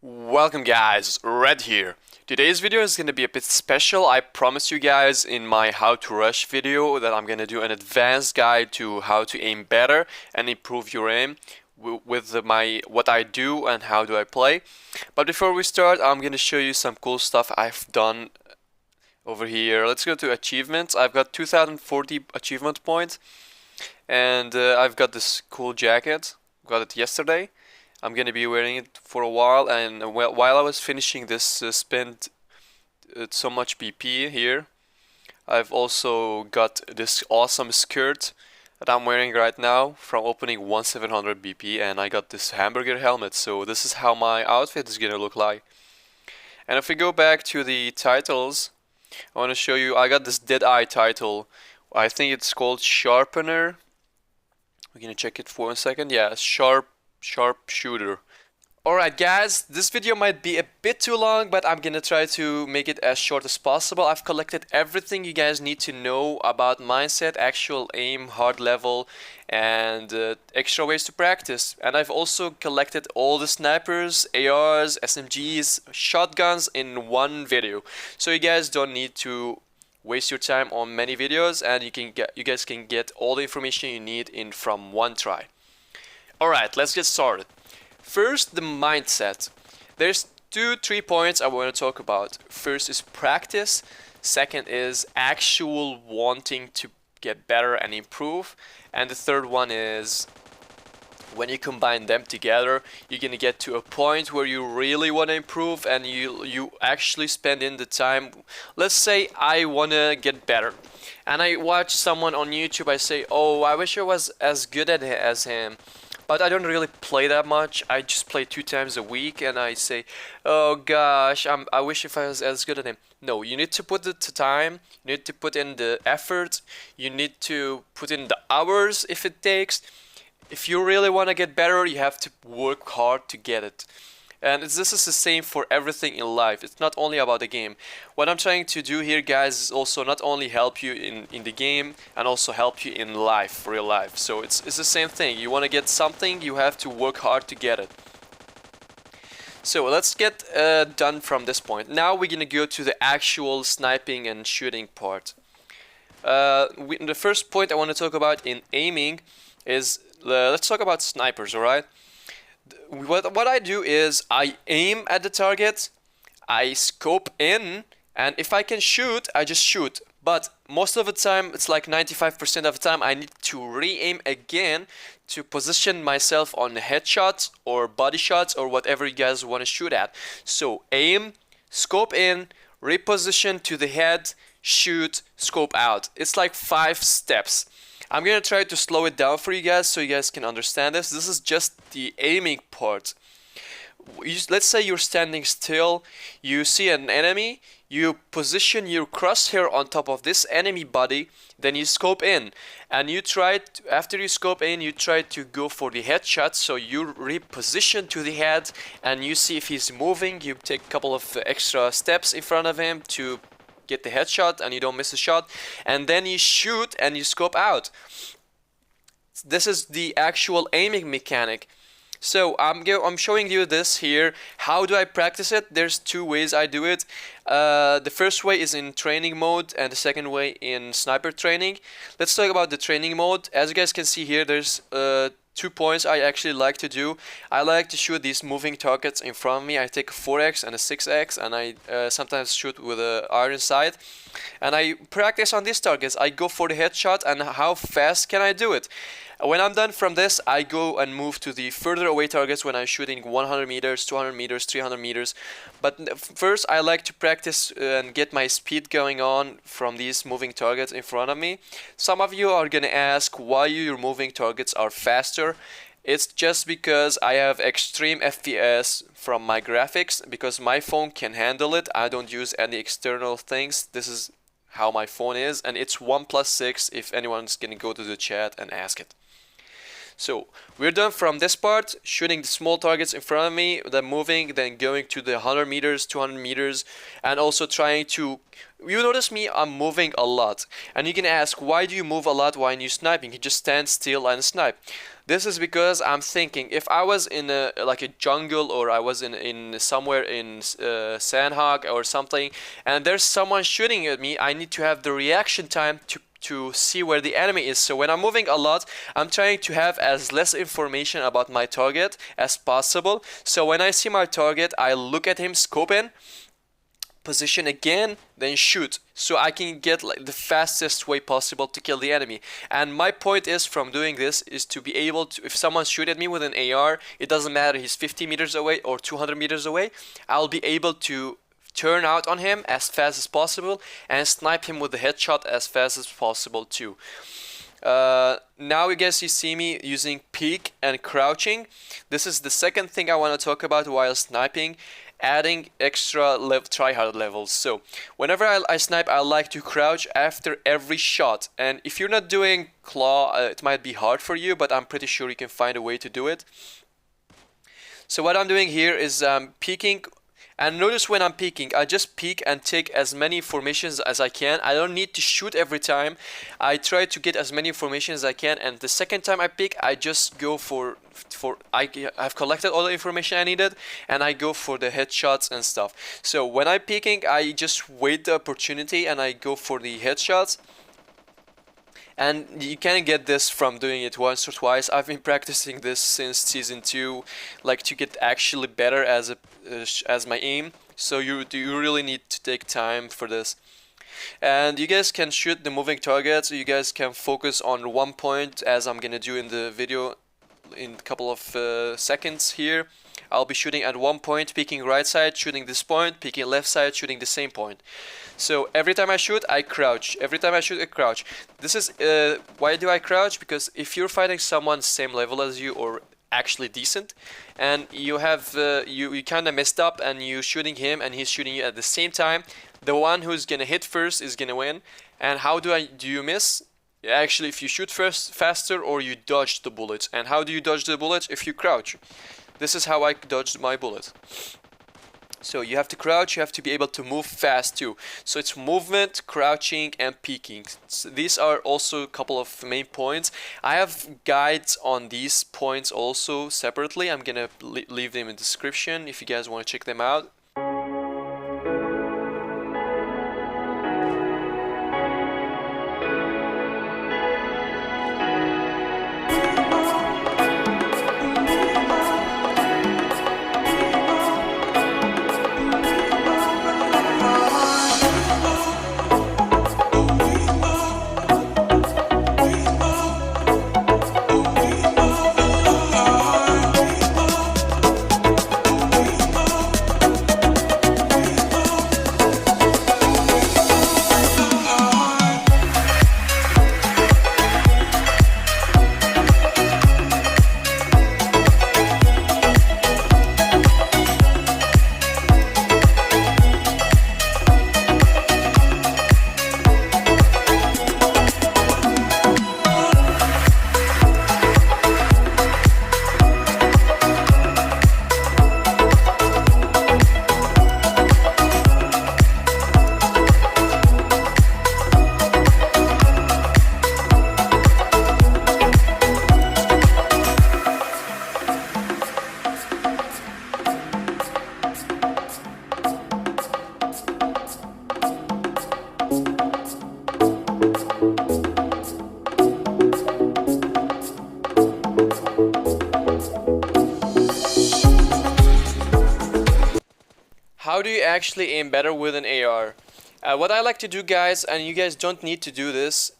Welcome guys, Red here. Today's video is going to be a bit special. I promise you guys in my how to rush video that I'm going to do an advanced guide to how to aim better and improve your aim with what I do and how do I play. But before we start, I'm going to show you some cool stuff I've done over here. Let's go to achievements. I've got 2040 achievement points and I've got this cool jacket. Got it yesterday. I'm gonna be wearing it for a while, and while I was finishing this spent so much BP here, I've also got this awesome skirt that I'm wearing right now from opening 1700 BP, and I got this hamburger helmet, so this is how my outfit is gonna look like. And if we go back to the titles, I want to show you, I got this Deadeye title. I think it's called Sharpener. We're gonna check it for a second. Yeah, Sharpshooter. Alright guys, this video might be a bit too long, but I'm gonna try to make it as short as possible. I've collected everything you guys need to know about mindset, actual aim, hard level, and extra ways to practice. And I've also collected all the snipers, ARs, SMGs, shotguns in one video. So you guys don't need to waste your time on many videos, and you guys can get all the information you need in from one try. Alright, let's get started. First, the mindset. There's 3 points I want to talk about. First is practice. Second is actual wanting to get better and improve. And the third one is when you combine them together, you're gonna get to a point where you really want to improve and you actually spend in the time. Let's say I want to get better and I watch someone on YouTube. I say, oh, I wish I was as good as him. But I don't really play that much. I just play 2 times a week, and I say, "Oh gosh, I wish if I was as good as him." No, you need to put the time. You need to put in the effort. You need to put in the hours if it takes. If you really want to get better, you have to work hard to get it. And this is the same for everything in life. It's not only about the game. What I'm trying to do here, guys, is also not only help you in the game and also help you in life, real life. So it's the same thing. You want to get something, you have to work hard to get it. So let's get done from this point. Now we're gonna go to the actual sniping and shooting part. The first point I want to talk about in aiming is let's talk about snipers, alright? What I do is I aim at the target, I scope in, and if I can shoot, I just shoot. But most of the time, it's like 95% of the time, I need to re-aim again to position myself on headshots or body shots or whatever you guys want to shoot at. So aim, scope in, reposition to the head, shoot, scope out. It's like 5 steps. I'm gonna try to slow it down for you guys so you guys can understand this. This is just the aiming part. Let's say you're standing still, you see an enemy, you position your crosshair on top of this enemy body, then you scope in, and after you scope in, you try to go for the headshot. So you reposition to the head, and you see if he's moving. You take a couple of extra steps in front of him to get the headshot and you don't miss a shot, and then you shoot and you scope out. This is the actual aiming mechanic. So I'm showing you this here. How do I practice it? There's 2 ways I do it. The first way is in training mode and the second way in sniper training. Let's talk about the training mode. As you guys can see here, there's 2 points I actually like to do. I like to shoot these moving targets in front of me. I take a 4x and a 6x, and I sometimes shoot with an iron sight. And I practice on these targets. I go for the headshot, and how fast can I do it? When I'm done from this, I go and move to the further away targets when I'm shooting 100 meters, 200 meters, 300 meters. But first, I like to practice and get my speed going on from these moving targets in front of me. Some of you are gonna ask why your moving targets are faster. It's just because I have extreme FPS from my graphics, because my phone can handle it. I don't use any external things. This is how my phone is, and it's OnePlus 6 if anyone's gonna go to the chat and ask it. So we're done from this part, shooting the small targets in front of me, then moving, then going to the 100 meters, 200 meters, and also trying to, you notice me, I'm moving a lot. And you can ask, why do you move a lot when you're sniping? You just stand still and snipe. This is because I'm thinking if I was in a like a jungle, or I was in somewhere in Sandhog or something, and there's someone shooting at me, I need to have the reaction time to see where the enemy is. So when I'm moving a lot, I'm trying to have as less information about my target as possible. So when I see my target, I look at him, scope in, position again, then shoot, so I can get like the fastest way possible to kill the enemy. And my point is, from doing this, is to be able to, if someone shoot at me with an AR, it doesn't matter he's 50 meters away or 200 meters away, I'll be able to turn out on him as fast as possible and snipe him with the headshot as fast as possible too. Now I guess you see me using peek and crouching. This is the second thing I want to talk about while sniping, adding extra tryhard levels. So whenever I snipe, I like to crouch after every shot, and if you're not doing claw, it might be hard for you, but I'm pretty sure you can find a way to do it. So what I'm doing here is peeking. And notice when I'm peeking, I just peek and take as many formations as I can. I don't need to shoot every time. I try to get as many formations as I can, and the second time I peek, I just go I've collected all the information I needed, and I go for the headshots and stuff. So when I'm peeking, I just wait the opportunity and I go for the headshots. And you can get this from doing it once or twice. I've been practicing this since season 2, like to get actually better as my aim. So you really need to take time for this. And you guys can shoot the moving targets. You guys can focus on one point, as I'm gonna do in the video in a couple of seconds here. I'll be shooting at one point, peeking right side, shooting this point, peeking left side, shooting the same point. So every time I shoot, I crouch. Every time I shoot, I crouch. This is why do I crouch? Because if you're fighting someone same level as you, or actually decent, and you have you kind of messed up and you're shooting him and he's shooting you at the same time, the one who's gonna hit first is gonna win. And how do you miss? Actually, if you shoot faster, or you dodge the bullet. And how do you dodge the bullet? If you crouch. This is how I dodged my bullet. So you have to crouch, you have to be able to move fast too. So it's movement, crouching, and peeking. So these are also a couple of main points. I have guides on these points also separately. I'm gonna leave them in the description if you guys want to check them out. How do you actually aim better with an AR? What I like to do, guys, and you guys don't need to do this,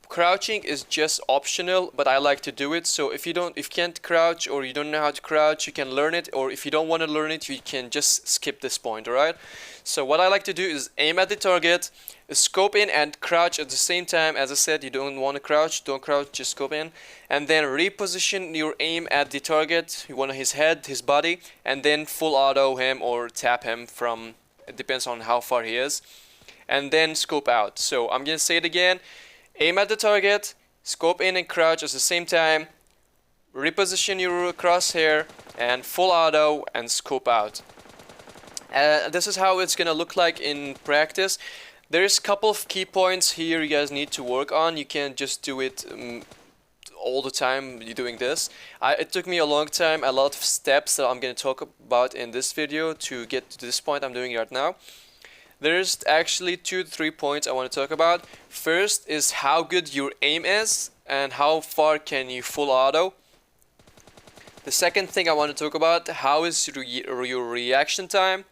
crouching is just optional, but I like to do it. So if you can't crouch, or you don't know how to crouch, you can learn it, or if you don't want to learn it, you can just skip this point, alright? So what I like to do is aim at the target, scope in and crouch at the same time. As I said, you don't want to crouch, don't crouch, just scope in, and then reposition your aim at the target. You want his head, his body, and then full auto him or tap him from, it depends on how far he is, and then scope out. So I'm gonna say it again: aim at the target, scope in and crouch at the same time, reposition your crosshair, and full auto and scope out. This is how it's gonna look like in practice. There's a couple of key points here you guys need to work on. You can't just do it all the time doing this. It took me a long time, a lot of steps that I'm going to talk about in this video to get to this point I'm doing right now. There's actually 2 to 3 points I want to talk about. First is how good your aim is and how far can you full auto. The second thing I want to talk about, how is your reaction time.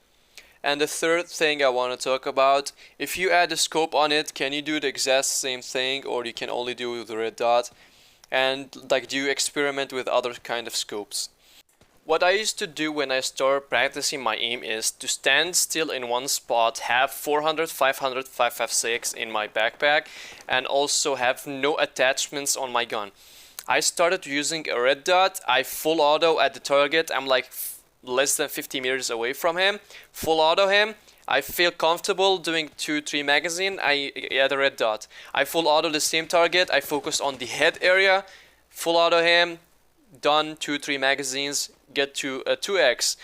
And the third thing I want to talk about, if you add a scope on it, can you do the exact same thing, or you can only do the red dot? And like, do you experiment with other kind of scopes? What I used to do when I start practicing my aim is to stand still in one spot, have 400, 500, 556 in my backpack, and also have no attachments on my gun. I started using a red dot. I full auto at the target. I'm like less than 50 meters away from him, full auto him. I feel comfortable doing 2-3 magazine. I add a red dot. I full auto the same target. I focus on the head area, full auto him, done 2-3 magazines, get to a 2x.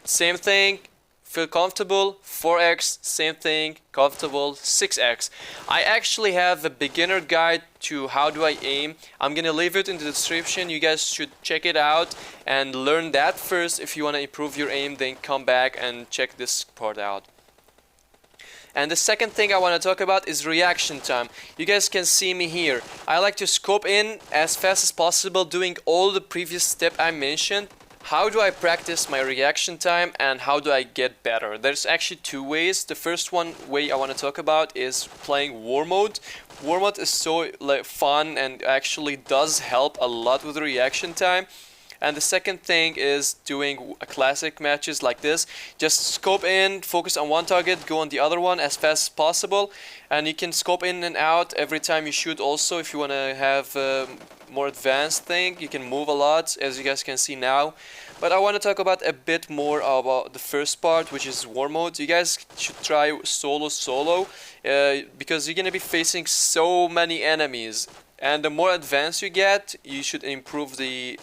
Same thing, feel comfortable, 4x, same thing, comfortable, 6x. I actually have a beginner guide to how do I aim. I'm gonna leave it in the description. You guys should check it out and learn that first. If you want to improve your aim, then come back and check this part out. And the second thing I want to talk about is reaction time. You guys can see me here. I like to scope in as fast as possible, doing all the previous step I mentioned. How do I practice my reaction time and how do I get better? There's actually 2 ways. The first way I want to talk about is playing war mode. War mode is so fun and actually does help a lot with reaction time. And the second thing is doing classic matches like this. Just scope in, focus on one target, go on the other one as fast as possible. And you can scope in and out every time you shoot also. If you want to have a more advanced thing, you can move a lot, as you guys can see now. But I want to talk about a bit more about the first part, which is war mode. You guys should try solo because you're going to be facing so many enemies. And the more advanced you get, you should improve the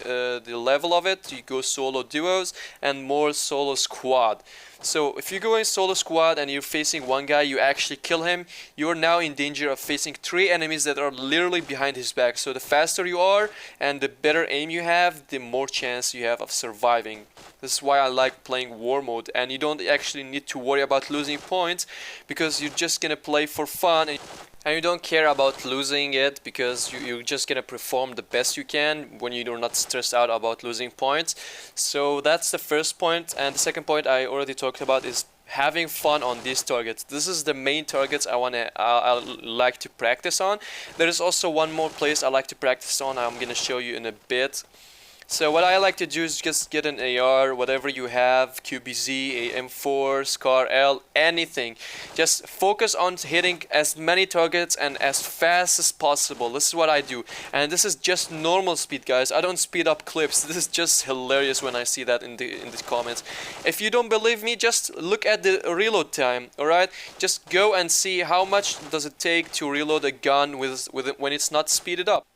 level of it. You go solo duos and more solo squad. So if you're going solo squad and you're facing one guy, you actually kill him, you are now in danger of facing 3 enemies that are literally behind his back. So the faster you are and the better aim you have, the more chance you have of surviving. This is why I like playing war mode, and you don't actually need to worry about losing points because you're just gonna play for fun. And you don't care about losing it because you're just gonna perform the best you can when you're not stressed out about losing points. So that's the first point. And the second point I already talked about is having fun on these targets. This is the main targets I like to practice on. There is also one more place I like to practice on. I'm gonna show you in a bit. So what I like to do is just get an AR, whatever you have, QBZ, AM4, Scar L, anything. Just focus on hitting as many targets and as fast as possible. This is what I do. And this is just normal speed, guys. I don't speed up clips. This is just hilarious when I see that in the comments. If you don't believe me, just look at the reload time, alright? Just go and see how much does it take to reload a gun when it's not speeded up.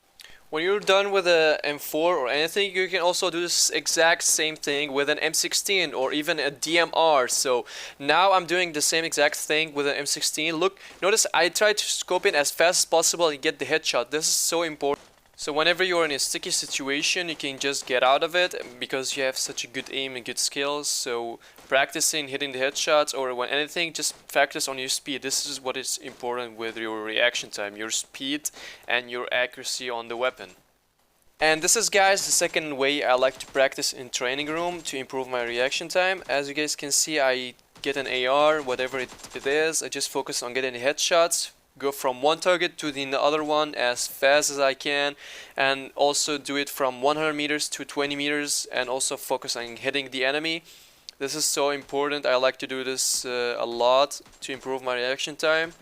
When you're done with a M4 or anything, you can also do this exact same thing with an M16 or even a DMR. So now I'm doing the same exact thing with an M16. Look, notice I try to scope in as fast as possible and get the headshot. This is so important. So whenever you're in a sticky situation, you can just get out of it because you have such a good aim and good skills. So practicing hitting the headshots or when anything, just practice on your speed. This is what is important with your reaction time, your speed and your accuracy on the weapon. And this is, guys, the second way I like to practice in training room to improve my reaction time. As you guys can see, I get an AR, whatever it is. I just focus on getting the headshots. Go from one target to the other one as fast as I can, and also do it from 100 meters to 20 meters, and also focus on hitting the enemy. This is so important. I like to do this a lot to improve my reaction time.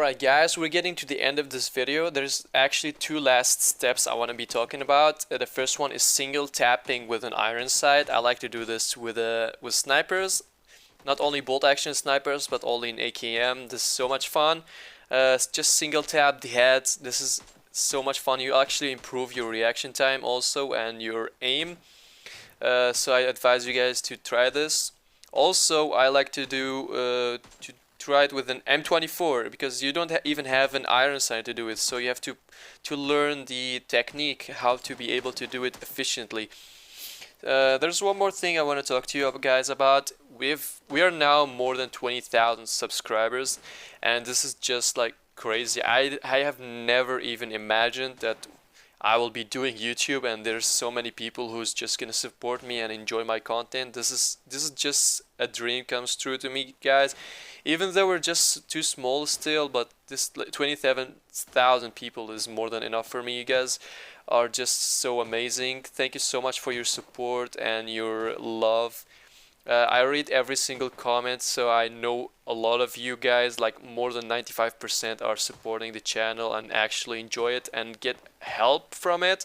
Alright guys, we're getting to the end of this video. There's actually two last steps I want to be talking about. The first one is single tapping with an iron sight. I like to do this with snipers, not only bolt action snipers but only in AKM. This is so much fun. Just single tap the heads. This is so much fun. You actually improve your reaction time also and your aim. So I advise you guys to try this. Also, I like to do try it with an M24 because you don't even have an iron sight to do it. So you have to learn the technique, how to be able to do it efficiently. There's one more thing I want to talk to you guys about. We are now more than 20,000 subscribers, and this is just like crazy. I have never even imagined that I will be doing YouTube and there's so many people who's just gonna support me and enjoy my content. This is just a dream comes true to me, guys. Even though we're just too small still, but this 27,000 people is more than enough for me. You guys are just so amazing. Thank you so much for your support and your love. I read every single comment, so I know a lot of you guys, like more than 95%, are supporting the channel and actually enjoy it and get help from it.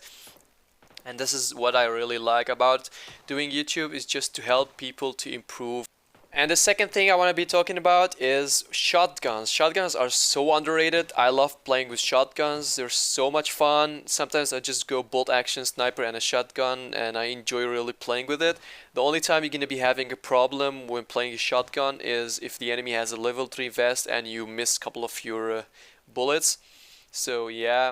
And this is what I really like about doing YouTube, is just to help people to improve. And the second thing I want to be talking about is shotguns. Shotguns are so underrated. I love playing with shotguns. They're so much fun. Sometimes I just go bolt action sniper and a shotgun and I enjoy really playing with it. The only time you're going to be having a problem when playing a shotgun is if the enemy has a level 3 vest and you miss a couple of your bullets. So yeah.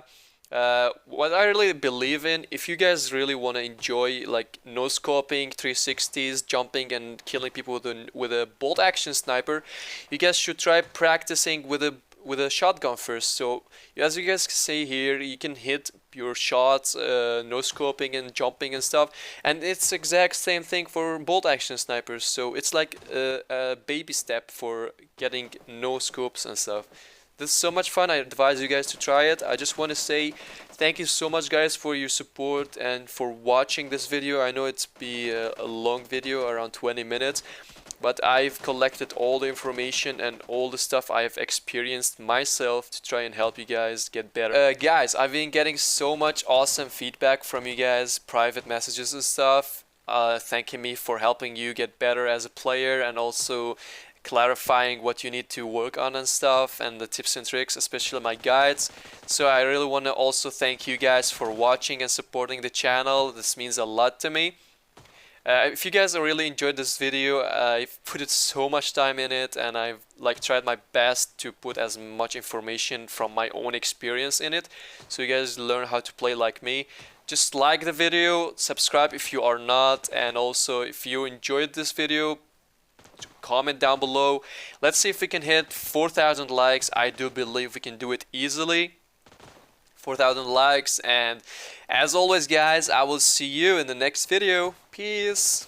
What I really believe in, if you guys really want to enjoy like no scoping, 360s, jumping and killing people with a bolt action sniper, you guys should try practicing with a shotgun first. So as you guys can see here, you can hit your shots, no scoping and jumping and stuff, and it's exact same thing for bolt action snipers. So it's like a baby step for getting no scopes and stuff. This is so much fun. I advise you guys to try it. I just want to say thank you so much guys for your support and for watching this video. I know it's a long video, around 20 minutes, but I've collected all the information and all the stuff I've experienced myself to try and help you guys get better. Guys, I've been getting so much awesome feedback from you guys, private messages and stuff, thanking me for helping you get better as a player and also clarifying what you need to work on and stuff, and the tips and tricks, especially my guides. So I really want to also thank you guys for watching and supporting the channel. This means a lot to me. If you guys really enjoyed this video, I've put so much time in it and I've tried my best to put as much information from my own experience in it, so you guys learn how to play like me. Just like the video, subscribe if you are not, and also if you enjoyed this video, comment down below. Let's see if we can hit 4,000 likes. I do believe we can do it easily. 4,000 likes, and as always guys, I will see you in the next video. Peace.